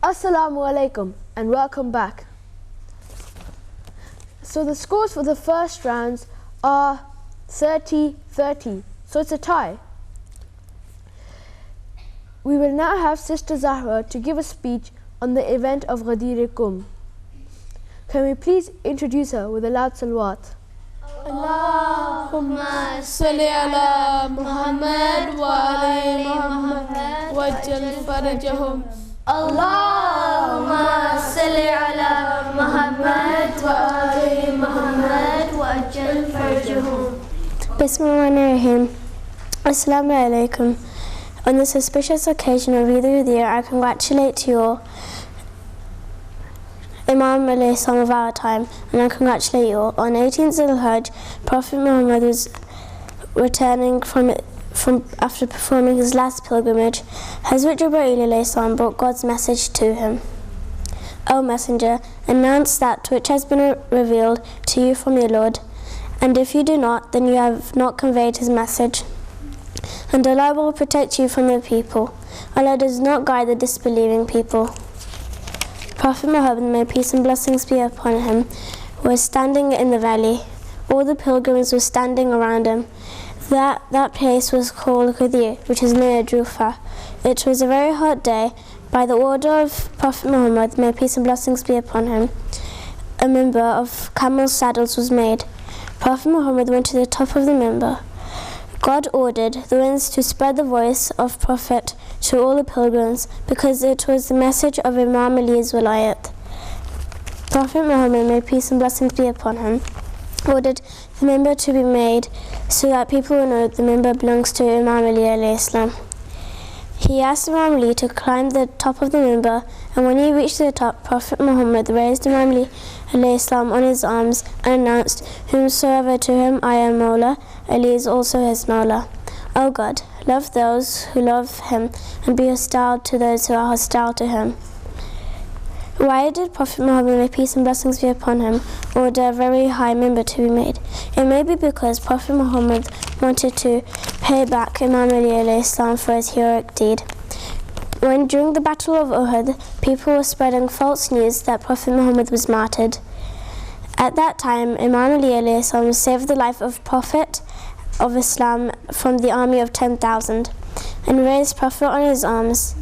Assalamu alaikum and welcome back. So the scores for the first rounds are 30-30, so it's a tie. We will now have Sister Zahra to give a speech on the event of Ghadeer. Can we please introduce her with a loud salawat? Allahumma salli ala Muhammad wa ali Muhammad wajjal farajahum. Allahumma salli ala Muhammad wa ali Muhammad wajjal farajahum. Bismillahirrahmanirrahim. Assalamu alaikum. On this auspicious occasion of Eid al-Ghadeer, I congratulate you all, Imam alayhi salam of our time, and I congratulate you all. On 18th Dhul-Hajj, Prophet Muhammad was returning from after performing his last pilgrimage. Hazrat Jibreel alayhi salam brought God's message to him. O Messenger, announce that which has been revealed to you from your Lord, and if you do not, then you have not conveyed his message. And Allah will protect you from the people. Allah does not guide the disbelieving people. Prophet Muhammad, may peace and blessings be upon him, was standing in the valley. All the pilgrims were standing around him. That place was called Ghadeer, which is near Jufa. It was a very hot day. By the order of Prophet Muhammad, may peace and blessings be upon him, a minbar of camel saddles was made. Prophet Muhammad went to the top of the minbar. God ordered the winds to spread the voice of Prophet to all the pilgrims, because it was the message of Imam Ali's wilayat. Prophet Muhammad, may peace and blessings be upon him, ordered the minbar to be made so that people will know the minbar belongs to Imam Ali alayhi salam. He asked Imam Ali to climb the top of the minbar, and when he reached the top, Prophet Muhammad raised Imam Ali alayhi salam on his arms and announced, "Whomsoever to him I am Mawla, Ali is also his Mawla. O God, love those who love him and be hostile to those who are hostile to him." Why did Prophet Muhammad, may peace and blessings be upon him, order a very high minbar to be made? It may be because Prophet Muhammad wanted to pay back Imam Ali alayhi salam for his heroic deed. When during the Battle of Uhud, people were spreading false news that Prophet Muhammad was martyred. At that time, Imam Ali alayhi salam saved the life of Prophet of Islam from the army of 10,000 and raised Prophet on his arms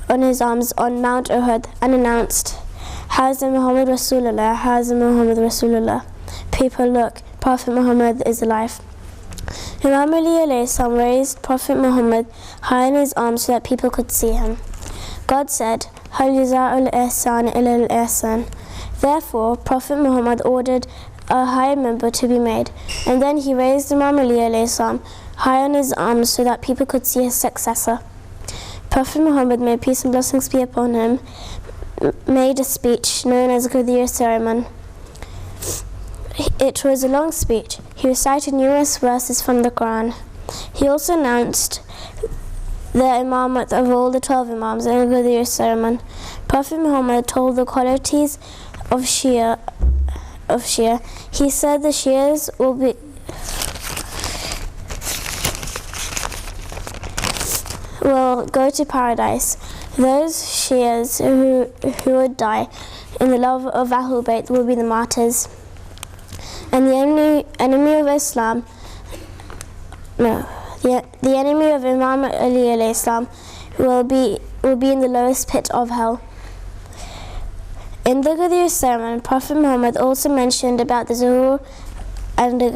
on Mount Uhud and announced, "Haza Muhammad Rasulullah, Haza Muhammad Rasulullah." People, look, Prophet Muhammad is alive. Imam Ali alayhi salam raised Prophet Muhammad high in his arms so that people could see him. God said, "Hal jaza'ul ihsan illa al ihsan." Therefore, Prophet Muhammad ordered a high minbar to be made, and then he raised Imam Ali alayhi salam high on his arms so that people could see his successor. Prophet Muhammad, may peace and blessings be upon him, made a speech known as Ghadeer sermon. It was a long speech. He recited numerous verses from the Quran. He also announced the imamat of all the 12 imams in Ghadeer sermon. Prophet Muhammad told the qualities of Shia. He said the Shias will go to paradise. Those Shias who would die in the love of Ahlul Bayt will be the martyrs. And the enemy of Islam, the enemy of Imam Ali alayhi salam will be in the lowest pit of hell. In the Ghadeer sermon, Prophet Muhammad also mentioned about the zuhur and the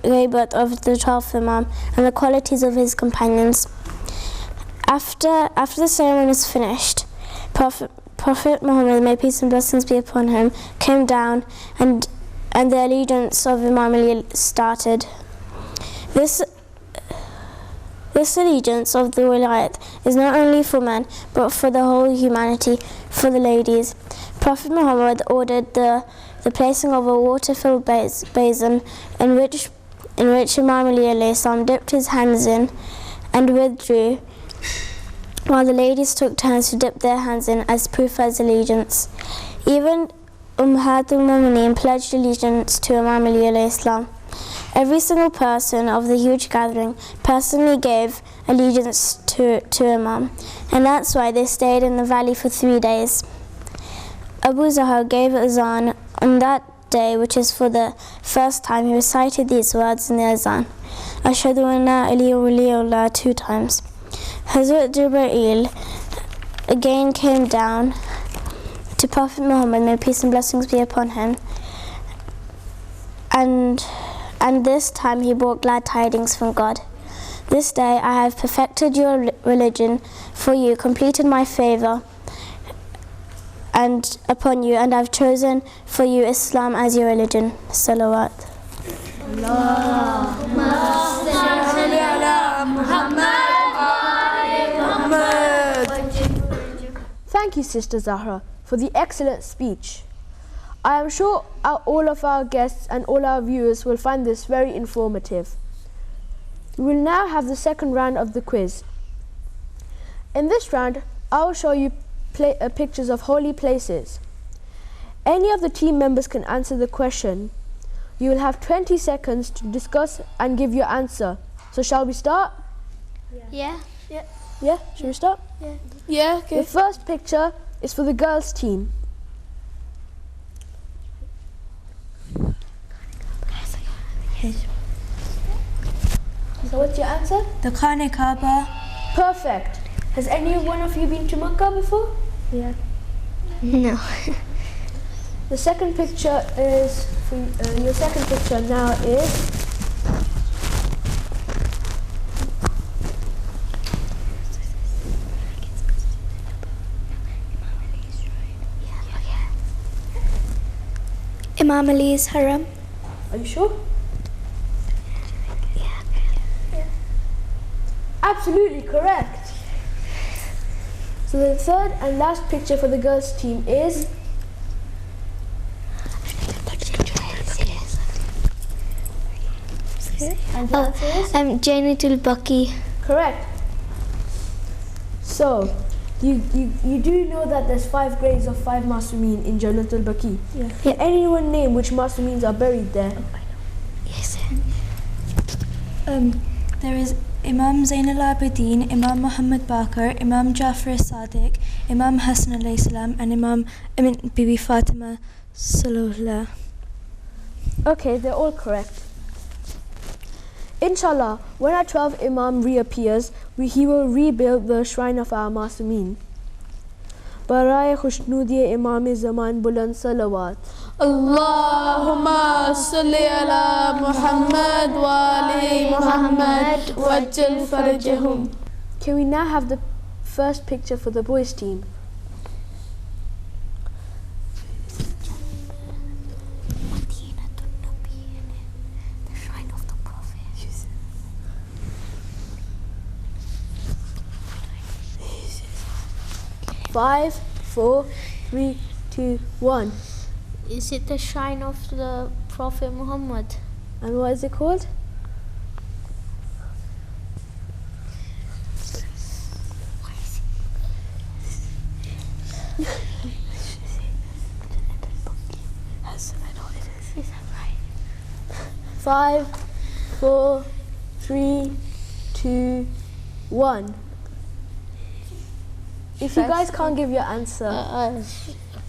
ghaibat of the 12th Imam and the qualities of his companions. After the ceremony was finished, Prophet Muhammad, may peace and blessings be upon him, came down and the allegiance of Imam Ali started. This allegiance of the wilayat is not only for men, but for the whole humanity, for the ladies. Prophet Muhammad ordered the placing of a water-filled basin in which Imam Ali alayhi salam dipped his hands in and withdrew, while the ladies took turns to dip their hands in as proof of allegiance. Even Ummahatul Mu'mineen pledged allegiance to Imam Ali alayhi salam. Every single person of the huge gathering personally gave allegiance to Imam, and that's why they stayed in the valley for 3 days. Abu Zahra gave azan on that day, which is for the first time. He recited these words in the azan, Ashhadu an la ilaha illallah 2 times. Hazrat Jibreel again came down to Prophet Muhammad, may peace and blessings be upon him, and this time he brought glad tidings from God. This day I have perfected your religion for you, completed my favor and upon you, and I've chosen for you Islam as your religion. Salawat. Thank you, Sister Zahra, for the excellent speech. I am sure all of our guests and all our viewers will find this very informative. We will now have the second round of the quiz. In this round, I will show you pictures of holy places. Any of the team members can answer the question. You will have 20 seconds to discuss and give your answer. So shall we start? Yeah. Yeah, should we start? Yeah, okay. The first picture is for the girls' team. So what's your answer? The Khane Kaaba. Perfect. Has any one of you been to Makkah before? Yeah. No. The second picture is your second picture now is Imam Ali's Haram. Are you sure? Yeah. Absolutely correct. So the third and last picture for the girls' team is and the answer is Janatul Baqi. correct. So you do know that there's 5 graves of 5 Masumeen in Jannatul Baqi. Yeah. Can anyone name which Masumeens are buried there? Yes. There is Imam Zain al-Abidin, Imam Muhammad Baqir, Imam Jafar as-Sadiq, Imam Hassan alayhi salam, and Bibi Fatima sallallahu. Okay, they're all correct. Inshallah, when our 12th Imam reappears, he will rebuild the shrine of our Masumeen. Baraye Khushnudi Imam Zaman Buland Salawat. Allahumma salli ala Muhammad wa ali Muhammad wajjal farajahum. Can we now have the first picture for the boys' team? Five, 4, 3, 2, 1. Is it the shrine of the Prophet Muhammad? And what is it called? Five, 4, 3, 2, 1. If you guys can't give your answer,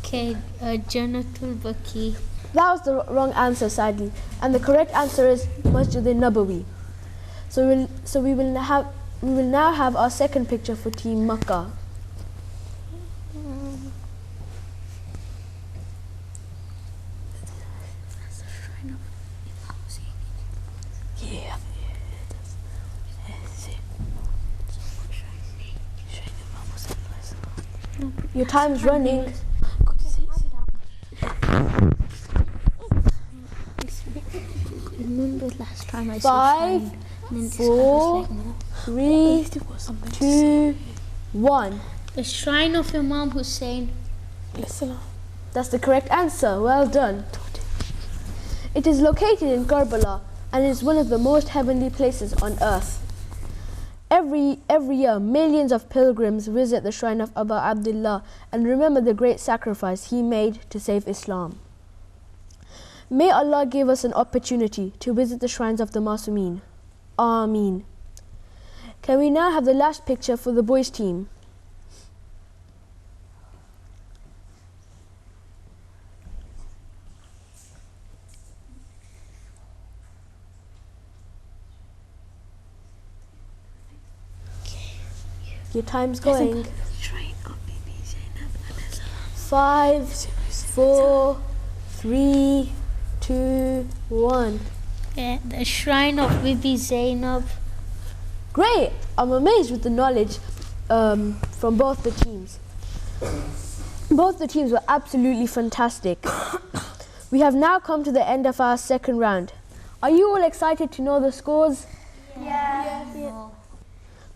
Okay, Janatul Baqi. that was the wrong answer, sadly, and the correct answer is Masjid al-Nabawi. So we will now have our second picture for Team Makkah. Your time's running. Remember last time I 5, 4, 3, 2, 1. The shrine of Imam Hussein. That's the correct answer. Well done. It is located in Karbala and is one of the most heavenly places on earth. Every year, millions of pilgrims visit the shrine of Abu Abdullah and remember the great sacrifice he made to save Islam. May Allah give us an opportunity to visit the shrines of the Masumeen. Ameen. Can we now have the last picture for the boys' team? Your time's going. 5, 4, 3, 2, 1. Yeah, the shrine of Bibi Zainab. Great! I'm amazed with the knowledge from both the teams. Both the teams were absolutely fantastic. We have now come to the end of our second round. Are you all excited to know the scores? Yes.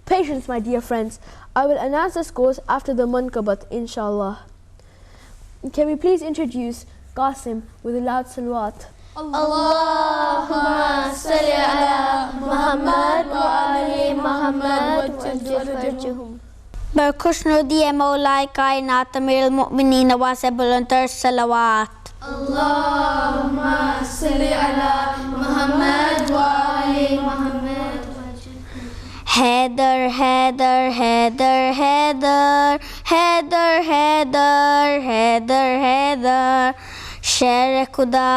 Patience, my dear friends. I will announce the scores after the mankabat, inshallah. Can we please introduce Qasim with a loud salawat? Allahumma salli ala Muhammad wa ali Muhammad wajjal farjahum. برخشنودی مولا کائنات امیر المؤمنین نواز بلندر صلوات Allahumma salli ala Muhammad wa ali Muhammad. Haider Haider Haider Haider Haider Haider Haider Haider شیر خدا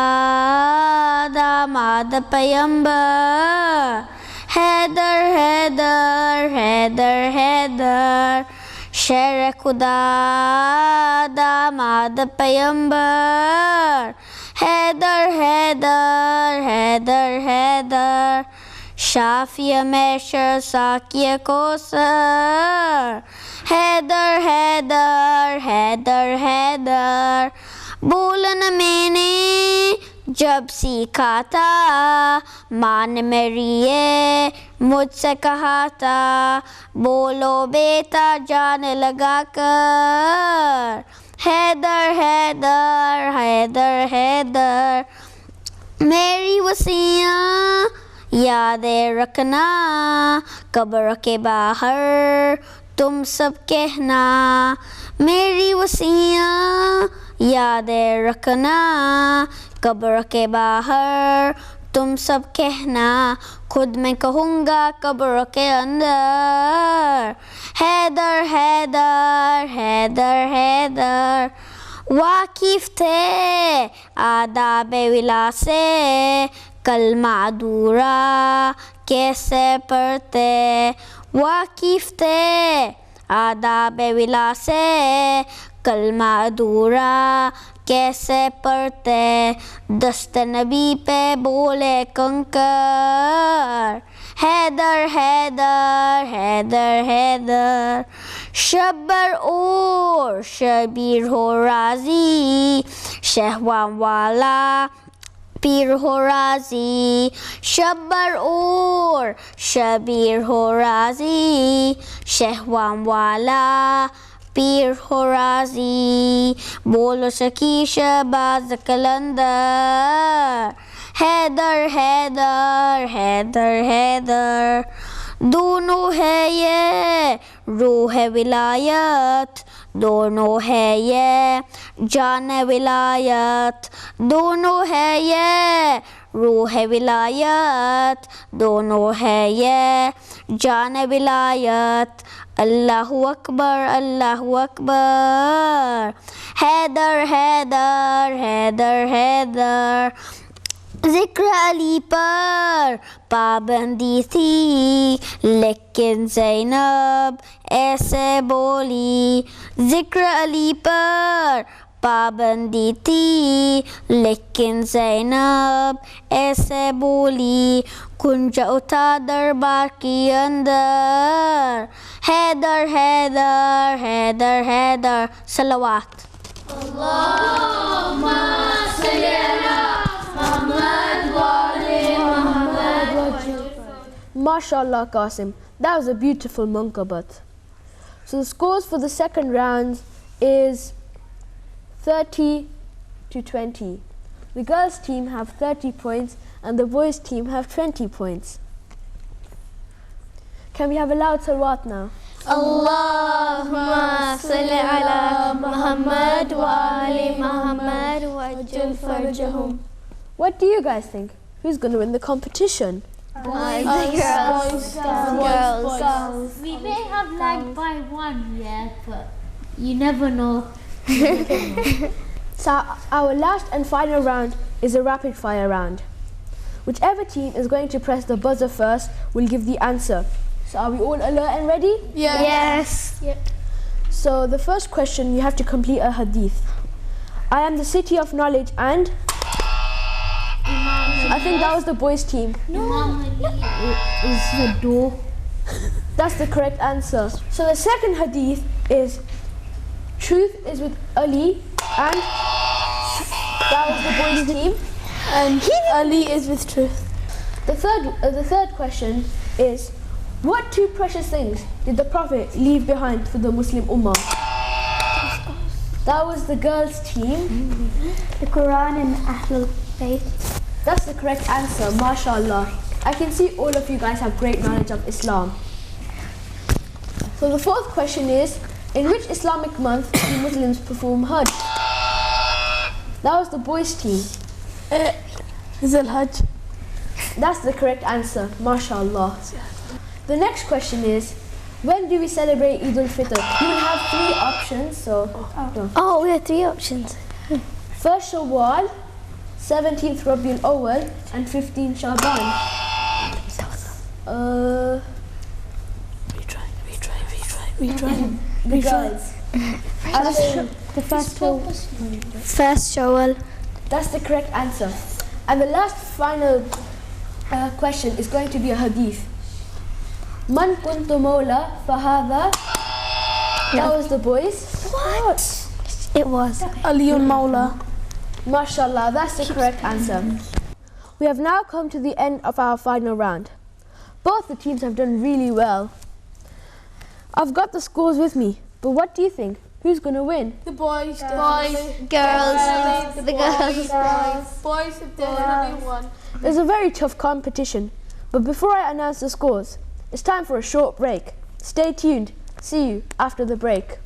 داماد پیمبر حیدر حیدر حیدر حیدر شیر خدا داماد پیمبر حیدر حیدر حیدر حیدر شافی میشر ساکی کوثر حیدر حیدر حیدر حیدر بولنا میں نے جب سیکھا تھا ماں نے میری مجھ سے کہا تھا بولو بیٹا جان لگا کر حیدر حیدر حیدر حیدر میری وصیاں یاد رکھنا قبر کے باہر تم سب کہنا میری وصیاں یاد رکھنا قبر کے باہر تم سب کہنا خود میں کہوں گا قبر کے اندر حیدر حیدر حیدر حیدر واقف تھے آداب ولا سے کلمہ ادھورا کیسے پڑھتے واقف تھے آداب ولا سے کلمہ ادھورا کیسے پڑھتے دست نبی پہ بولے کنکر حیدر حیدر حیدر حیدر شبر اور شبیر ہو راضی شہوان والا پیر ہو راضی شبر اور شبیر ہو راضی شہوان والا پیر ہو راضی بولو سکی شہباز قلندر حیدر حیدر حیدر حیدر دونوں ہے یہ روح ولایت دونوں ہے یہ جان ولایت دونوں ہے یہ روح ولایت دونوں ہے یہ جان ولایت اللہ اکبر اللہ اکبر حیدر حیدر حیدر حیدر ذکر علی پر پابندی تھی لیکن زینب ایسے بولی ذکر علی پر پابندی تھی لیکن زینب ایسے بولی کنجا اٹھا دربار کی اندر حیدر حیدر حیدر حیدر صلوات اللہم صلی علی محمد و علی محمد. MashaAllah, Qasim. That was a beautiful munkabat. So the scores for the second round is 30 to 20. The girls' team have 30 points and the boys' team have 20 points. Can we have a loud salawat now? Allahumma salli ala Muhammad wa ali Muhammad wajjal farjahum. What do you guys think? Who's going to win the competition? Girls. We may have lagged by one, yeah, but you never know. So our last and final round is a rapid fire round. Whichever team is going to press the buzzer first will give the answer. So are we all alert and ready? Yes. So the first question, you have to complete a hadith. I am the city of knowledge and... I think that was the boys' team. Imam Ali is the door. That's the correct answer. So the second hadith is truth is with Ali and that was the boys' team. And Ali is with truth. The third question is what two precious things did the Prophet leave behind for the Muslim Ummah? That was the girls' team. The Quran and Ahlul Bayt. That's the correct answer, mashallah. I can see all of you guys have great knowledge of Islam. So the fourth question is, in which Islamic month do Muslims perform Hajj? That was the boys' team. Zul Hajj. That's the correct answer, mashallah. The next question is, when do we celebrate Eid al-Fitr? You will have three options, so... Oh, we have three options. 1st Shawwal, 17th Rabiul Awwal, and 15th Shaban. Retry. The girls. The first Shawwal. That's the correct answer. And the last final question is going to be a hadith. Man kuntu mawla fahadha. That was the boys. What? It was. Aliyul Mawla. Mashallah, that's the correct answer. We have now come to the end of our final round. Both the teams have done really well. I've got the scores with me, but what do you think? Who's going to win? The boys. Girls. The girls. Boys have definitely won. It's a very tough competition, but before I announce the scores, it's time for a short break. Stay tuned. See you after the break.